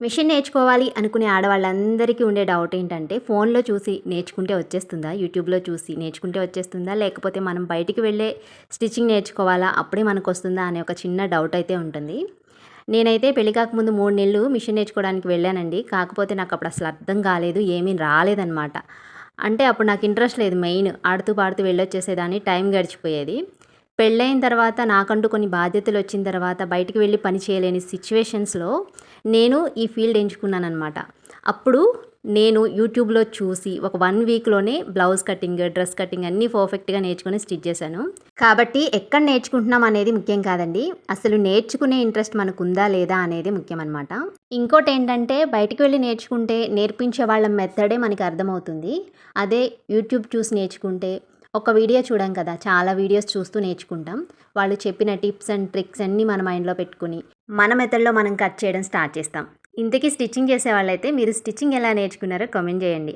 Machine నేర్చుకోవాలి అనుకునే ఆడవాళ్ళందరికీ ఉండే డౌట్ ఏంటంటే, ఫోన్‌లో చూసి నేర్చుకుంటే వచ్చేస్తుందా? యూట్యూబ్‌లో చూసి నేర్చుకుంటే వచ్చేస్తుందా? లేకపోతే మనం బయటికి వెళ్ళే స్టిచ్చింగ్ నేర్చుకోవాలా? అప్పుడే మనకొస్తుందా? అనే ఒక చిన్న డౌట్ అయితే ఉంటుంది. నేనైతే పెళ్లి కాకముందు 3 నెలలు మిషన్ నేర్చుకోవడానికి వెళ్ళానండి. కాకపోతే నాకప్పుడు అసలు అర్థం కాలేదు. ఏమీ రాలేదనమాట. అంటే అప్పుడు నాకు ఇంట్రెస్ట్ లేదు మెయిన్. ఆడుతూ పాడుతూ వెళ్ళొచ్చేసేదాన్ని. టైం గడిచిపోయేది. పెళ్ళైన తర్వాత నాకంటూ కొన్ని బాధ్యతలొచ్చిన తర్వాత బయటికి వెళ్ళి పని చేయలేని సిచ్యువేషన్స్‌లో నేను ఈ ఫీల్డ్ ఎంచుకున్నాననమాట. అప్పుడు నేను యూట్యూబ్‌లో చూసి ఒక 1 వీక్‌లోనే బ్లౌజ్ కటింగ్, డ్రెస్ కటింగ్ అన్నీ పర్ఫెక్ట్‌గా నేర్చుకొని స్టిచ్ చేశాను. కాబట్టి ఎక్కడ నేర్చుకుంటున్నాం అనేది ముఖ్యం కాదండి. అసలు నేర్చుకునే ఇంట్రెస్ట్ మనకుందా లేదా అనేది ముఖ్యమనమాట. ఇంకోటేంటంటే బయటికి వెళ్లి నేర్చుకుంటే నేర్పించే వాళ్ళ మెథడే మనకి అర్థమవుతుంది. అదే యూట్యూబ్ చూసి నేర్చుకుంటే ఒక వీడియో చూడం కదా! చాలా వీడియోస్ చూస్తూ నేర్చుకుంటాం. వాళ్ళు చెప్పిన టిప్స్ అండ్ ట్రిక్స్ అన్నీ మన మైండ్‌లో పెట్టుకొని, మన మెథడ్‌లో మనం కట్ చేయడం స్టార్ట్ చేస్తాం. ఇంతకీ స్టిచ్చింగ్ చేసేవాళ్ళైతే మీరు స్టిచ్చింగ్ ఎలా నేర్చుకున్నారో కామెంట్ చేయండి.